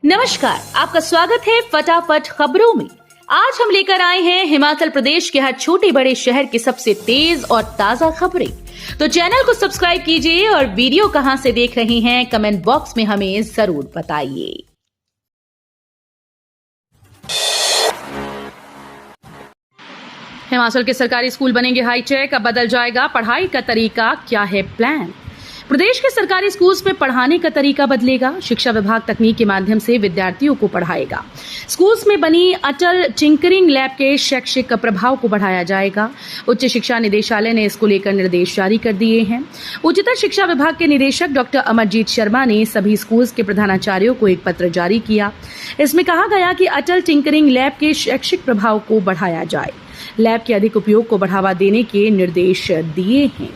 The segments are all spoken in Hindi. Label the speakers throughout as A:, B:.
A: नमस्कार, आपका स्वागत है फटाफट खबरों में। आज हम लेकर आए हैं हिमाचल प्रदेश के हर छोटे बड़े शहर की सबसे तेज और ताजा खबरें। तो चैनल को सब्सक्राइब कीजिए और वीडियो कहां से देख रहे हैं कमेंट बॉक्स में हमें जरूर बताइए। हिमाचल के सरकारी स्कूल बनेंगे हाईटेक, अब बदल जाएगा पढ़ाई का तरीका, क्या है प्लान। प्रदेश के सरकारी स्कूल्स में पढ़ाने का तरीका बदलेगा। शिक्षा विभाग तकनीक के माध्यम से विद्यार्थियों को पढ़ाएगा। स्कूल्स में बनी अटल टिंकरिंग लैब के शैक्षिक प्रभाव को बढ़ाया जाएगा। उच्च शिक्षा निदेशालय ने इसको लेकर निर्देश जारी कर दिए हैं। उच्चतर शिक्षा विभाग के निदेशक डॉक्टर अमरजीत शर्मा ने सभी स्कूल्स के प्रधानाचार्यों को एक पत्र जारी किया। इसमें कहा गया कि अटल टिंकरिंग लैब के शैक्षिक प्रभाव को बढ़ाया जाए। लैब के अधिक उपयोग को बढ़ावा देने के निर्देश दिए हैं।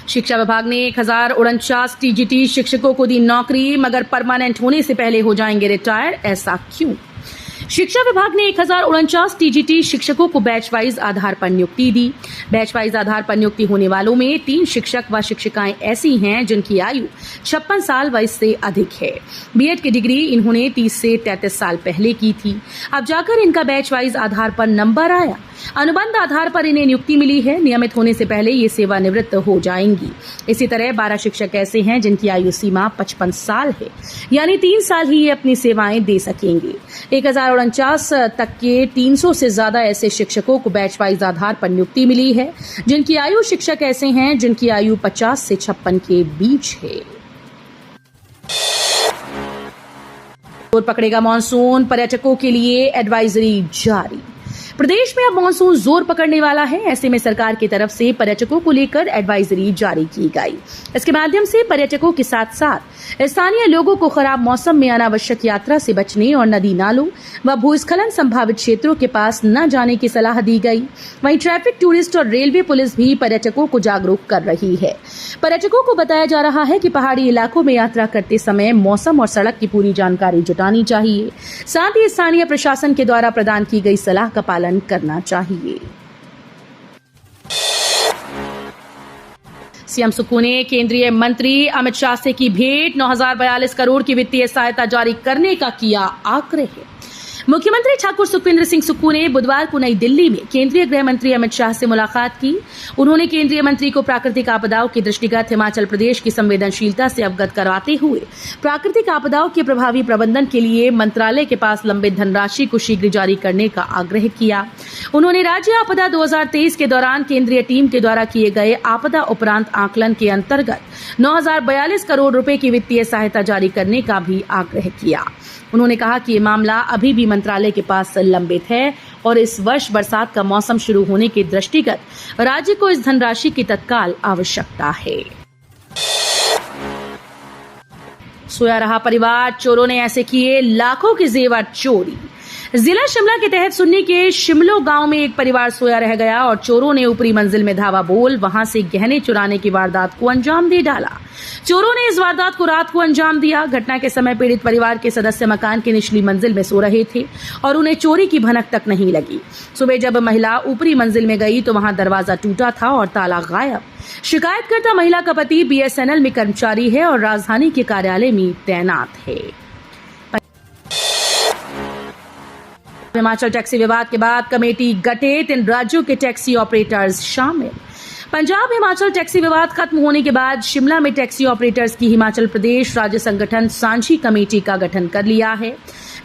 A: शिक्षा विभाग ने 1049 टीजीटी शिक्षकों को दी नौकरी, मगर परमानेंट होने से पहले हो जाएंगे रिटायर, ऐसा क्यों। शिक्षा विभाग ने 1049 टीजीटी शिक्षकों को बैच वाइज आधार पर नियुक्ति दी। बैच वाइज आधार पर नियुक्ति होने वालों में 3 शिक्षक व शिक्षिकाएं ऐसी हैं जिनकी आयु 56 साल व इससे अधिक है। बीएड की डिग्री इन्होंने 30 से 33 साल पहले की थी। अब जाकर इनका बैच वाइज आधार पर नंबर आया। अनुबंध आधार पर इन्हें नियुक्ति मिली है। नियमित होने से पहले ये सेवानिवृत्त हो जाएंगी। इसी तरह 12 शिक्षक ऐसे हैं जिनकी आयु सीमा 55 साल है, यानी 3 साल ही ये अपनी सेवाएं दे सकेंगे। 1049 तक के 300 से ज्यादा ऐसे शिक्षकों को बैच वाइज आधार पर नियुक्ति मिली है, जिनकी आयु शिक्षक ऐसे हैं जिनकी आयु 50 से 56 के बीच है। जोर पकड़ेगा मॉनसून, पर्यटकों के लिए एडवाइजरी जारी। प्रदेश में अब मॉनसून जोर पकड़ने वाला है। ऐसे में सरकार की तरफ से पर्यटकों को लेकर एडवाइजरी जारी की गई। इसके माध्यम से पर्यटकों के साथ साथ स्थानीय लोगों को खराब मौसम में अनावश्यक यात्रा से बचने और नदी नालों व भूस्खलन संभावित क्षेत्रों के पास न जाने की सलाह दी गई। वहीं ट्रैफिक, टूरिस्ट और रेलवे पुलिस भी पर्यटकों को जागरूक कर रही है। पर्यटकों को बताया जा रहा है कि पहाड़ी इलाकों में यात्रा करते समय मौसम और सड़क की पूरी जानकारी जुटानी चाहिए। साथ ही स्थानीय प्रशासन के द्वारा प्रदान की गई सलाह का पालन करना चाहिए। सीएम सुक्खू ने केंद्रीय मंत्री अमित शाह से की भेंट। 9042 करोड़ की वित्तीय सहायता जारी करने का किया आग्रह। मुख्यमंत्री ठाकुर सुखविंदर सिंह सुक्खू ने बुधवार को नई दिल्ली में केंद्रीय गृह मंत्री अमित शाह से मुलाकात की। उन्होंने केंद्रीय मंत्री को प्राकृतिक आपदाओं के दृष्टिगत हिमाचल प्रदेश की संवेदनशीलता से अवगत कराते हुए प्राकृतिक आपदाओं के प्रभावी प्रबंधन के लिए मंत्रालय के पास लंबित धनराशि को शीघ्र जारी करने का आग्रह किया। उन्होंने राज्य आपदा 2023 के दौरान केंद्रीय टीम के द्वारा किए गए आपदा उपरांत आकलन के अंतर्गत 9042 करोड़ रुपए की वित्तीय सहायता जारी करने का भी आग्रह किया। उन्होंने कहा कि ये मामला अभी भी मंत्रालय के पास लंबित है और इस वर्ष बरसात का मौसम शुरू होने के दृष्टिगत राज्य को इस धनराशि की तत्काल आवश्यकता है। सोया रहा परिवार, चोरों ने ऐसे किए लाखों के जेवर चोरी। जिला शिमला के तहत सुन्नी के शिमलो गांव में एक परिवार सोया रह गया और चोरों ने ऊपरी मंजिल में धावा बोल वहां से गहने चुराने की वारदात को अंजाम दे डाला। चोरों ने इस वारदात को रात को अंजाम दिया। घटना के समय पीड़ित परिवार के सदस्य मकान की निचली मंजिल में सो रहे थे और उन्हें चोरी की भनक तक नहीं लगी। सुबह जब महिला ऊपरी मंजिल में गई तो वहां दरवाजा टूटा था और ताला गायब। शिकायतकर्ता महिला का पति बीएसएनएल में कर्मचारी है और राजधानी के कार्यालय में तैनात है। हिमाचल टैक्सी विवाद के बाद कमेटी गठित, 3 राज्यों के टैक्सी ऑपरेटर्स शामिल। पंजाब हिमाचल टैक्सी विवाद खत्म होने के बाद शिमला में टैक्सी ऑपरेटर्स की हिमाचल प्रदेश राज्य संगठन सांझी कमेटी का गठन कर लिया है।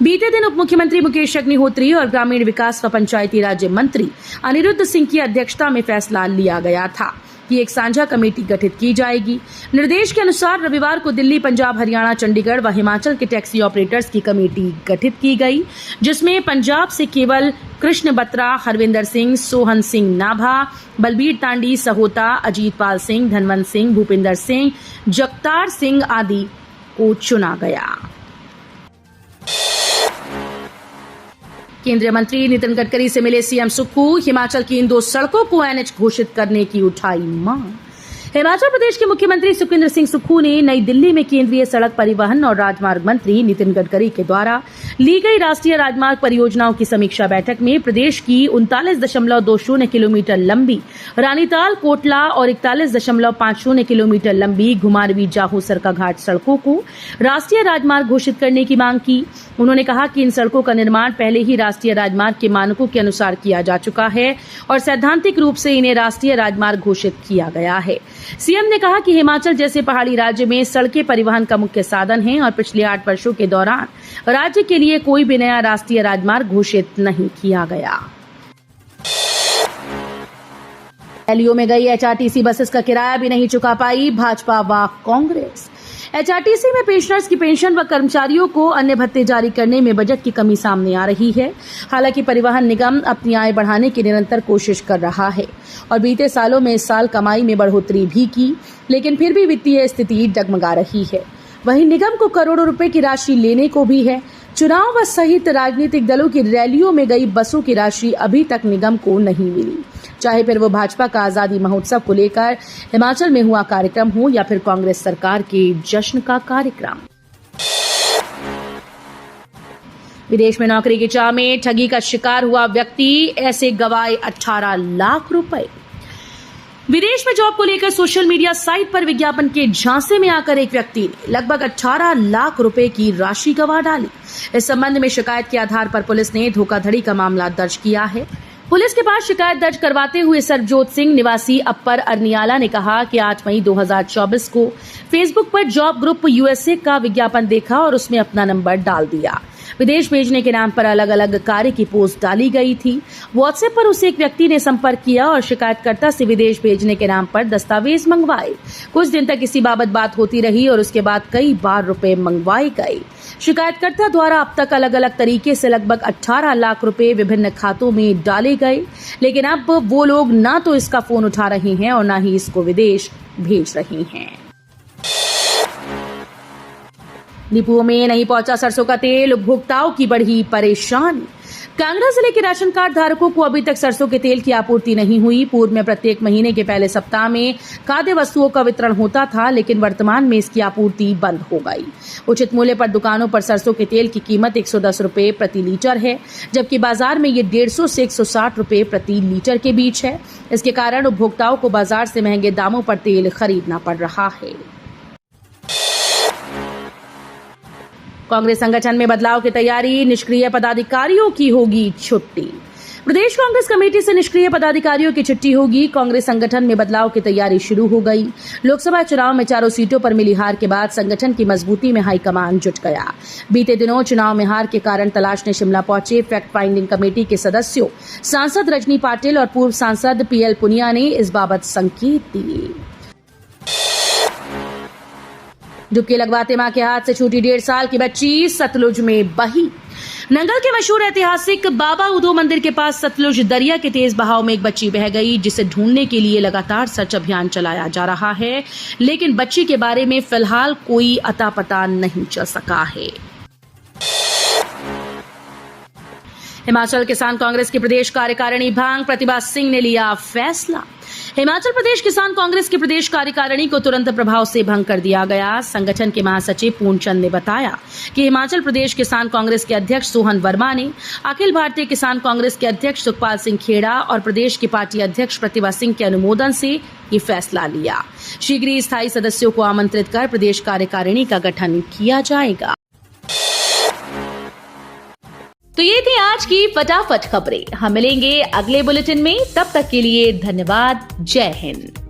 A: बीते दिन उप मुख्यमंत्री मुकेश अग्निहोत्री और ग्रामीण विकास व पंचायती राज्य मंत्री अनिरुद्ध सिंह की अध्यक्षता में फैसला लिया गया था कि एक साझा कमेटी गठित की जाएगी। निर्देश के अनुसार रविवार को दिल्ली, पंजाब, हरियाणा, चंडीगढ़ व हिमाचल के टैक्सी ऑपरेटर्स की कमेटी गठित की गई, जिसमें पंजाब से केवल कृष्ण बत्रा, हरविंदर सिंह, सोहन सिंह नाभा, बलबीर तांडी, सहोता, अजीतपाल सिंह, धनवंत सिंह, भूपिंदर सिंह, जगतार सिंह आदि को चुना गया। केंद्रीय मंत्री नितिन गडकरी से मिले सीएम सुक्खू। हिमाचल की इन 2 सड़कों को एनएच घोषित करने की उठाई मांग। हिमाचल प्रदेश के मुख्यमंत्री सुखविंदर सिंह सुक्खू ने नई दिल्ली में केंद्रीय सड़क परिवहन और राजमार्ग मंत्री नितिन गडकरी के द्वारा ली गई राष्ट्रीय राजमार्ग परियोजनाओं की समीक्षा बैठक में प्रदेश की 39.20 किलोमीटर लंबी रानीताल कोटला और 41.50 किलोमीटर लंबी घुमारवी जाहू सरकाघाट सड़कों को राष्ट्रीय राजमार्ग घोषित करने की मांग की। उन्होंने कहा कि इन सड़कों का निर्माण पहले ही राष्ट्रीय राजमार्ग के मानकों के अनुसार किया जा चुका है और सैद्धांतिक रूप से इन्हें राष्ट्रीय राजमार्ग घोषित किया गया है। सीएम ने कहा कि हिमाचल जैसे पहाड़ी राज्य में सड़कें परिवहन का मुख्य साधन हैं और पिछले 8 वर्षों के दौरान राज्य के लिए कोई भी नया राष्ट्रीय राजमार्ग घोषित नहीं किया गया। रैलियों में गई एचआरटीसी बसेस का किराया भी नहीं चुका पाई भाजपा व कांग्रेस। एचआरटीसी में पेंशनर्स की पेंशन व कर्मचारियों को अन्य भत्ते जारी करने में बजट की कमी सामने आ रही है। हालांकि परिवहन निगम अपनी आय बढ़ाने की निरंतर कोशिश कर रहा है और बीते सालों में इस साल कमाई में बढ़ोतरी भी की, लेकिन फिर भी वित्तीय स्थिति डगमगा रही है। वहीं निगम को करोड़ों रुपए की राशि लेने को भी है। चुनाव व सहित राजनीतिक दलों की रैलियों में गई बसों की राशि अभी तक निगम को नहीं मिली, चाहे फिर वो भाजपा का आजादी महोत्सव को लेकर हिमाचल में हुआ कार्यक्रम हो या फिर कांग्रेस सरकार के जश्न का कार्यक्रम। विदेश में नौकरी की चाह में ठगी का शिकार हुआ व्यक्ति ऐसे गवाए 18 लाख रुपए। विदेश में जॉब को लेकर सोशल मीडिया साइट पर विज्ञापन के झांसे में आकर एक व्यक्ति ने लगभग 18 लाख रुपए की राशि गंवा डाली। इस संबंध में शिकायत के आधार पर पुलिस ने धोखाधड़ी का मामला दर्ज किया है। पुलिस के पास शिकायत दर्ज करवाते हुए सरबजोत सिंह निवासी अप्पर अरनियाला ने कहा कि 8 मई 2024 को फेसबुक पर जॉब ग्रुप यूएसए का विज्ञापन देखा और उसमें अपना नंबर डाल दिया। विदेश भेजने के नाम पर अलग अलग कार्य की पोस्ट डाली गई थी। व्हाट्सएप पर उसे एक व्यक्ति ने संपर्क किया और शिकायतकर्ता से विदेश भेजने के नाम पर दस्तावेज मंगवाए। कुछ दिन तक इसी बाबत बात होती रही और उसके बाद कई बार रुपए मंगवाए गए। शिकायतकर्ता द्वारा अब तक अलग अलग तरीके से लगभग 18 लाख रुपए विभिन्न खातों में डाले गए, लेकिन अब वो लोग ना तो इसका फोन उठा रहे हैं और ना ही इसको विदेश भेज रहे हैं। डिपुओं में नहीं पहुंचा सरसों का तेल, उपभोक्ताओं की बढ़ी परेशानी। कांगड़ा जिले के राशन कार्ड धारकों को अभी तक सरसों के तेल की आपूर्ति नहीं हुई। पूर्व में प्रत्येक महीने के पहले सप्ताह में खाद्य वस्तुओं का वितरण होता था, लेकिन वर्तमान में इसकी आपूर्ति बंद हो गई। उचित मूल्य पर दुकानों पर सरसों के तेल की कीमत 110 रुपए प्रति लीटर है, जबकि बाजार में ये 150 से 160 रुपए प्रति लीटर के बीच है। इसके कारण उपभोक्ताओं को बाजार से महंगे दामों पर तेल खरीदना पड़ रहा है। कांग्रेस संगठन में बदलाव की तैयारी, निष्क्रिय पदाधिकारियों की होगी छुट्टी। प्रदेश कांग्रेस कमेटी से निष्क्रिय पदाधिकारियों की छुट्टी होगी। कांग्रेस संगठन में बदलाव की तैयारी शुरू हो गई। लोकसभा चुनाव में 4 सीटों पर मिली हार के बाद संगठन की मजबूती में हाईकमान जुट गया। बीते दिनों चुनाव में हार के कारण तलाशने शिमला पहुंचे फैक्ट फाइंडिंग कमेटी के सदस्यों सांसद रजनी पाटिल और पूर्व सांसद पीएल पुनिया ने इस बाबत संकेत दिए। डुबकी लगवाते मां के हाथ से छूटी 1.5 साल की बच्ची सतलुज में बही। नंगल के मशहूर ऐतिहासिक बाबा उदो मंदिर के पास सतलुज दरिया के तेज बहाव में एक बच्ची बह गई, जिसे ढूंढने के लिए लगातार सर्च अभियान चलाया जा रहा है, लेकिन बच्ची के बारे में फिलहाल कोई अता पता नहीं चल सका है। हिमाचल किसान कांग्रेस की प्रदेश कार्यकारिणी भंग, प्रतिभा सिंह ने लिया फैसला। हिमाचल प्रदेश किसान कांग्रेस की प्रदेश कार्यकारिणी को तुरंत प्रभाव से भंग कर दिया गया। संगठन के महासचिव पूर्णचंद ने बताया कि हिमाचल प्रदेश किसान कांग्रेस के अध्यक्ष सोहन वर्मा ने अखिल भारतीय किसान कांग्रेस के अध्यक्ष सुखपाल सिंह खेड़ा और प्रदेश की पार्टी अध्यक्ष प्रतिभा सिंह के अनुमोदन से ये फैसला लिया। शीघ्र ही स्थायी सदस्यों को आमंत्रित कर प्रदेश कार्यकारिणी का गठन किया जाएगा। तो ये थी आज की फटाफट खबरें। हम मिलेंगे अगले बुलेटिन में, तब तक के लिए धन्यवाद। जय हिंद।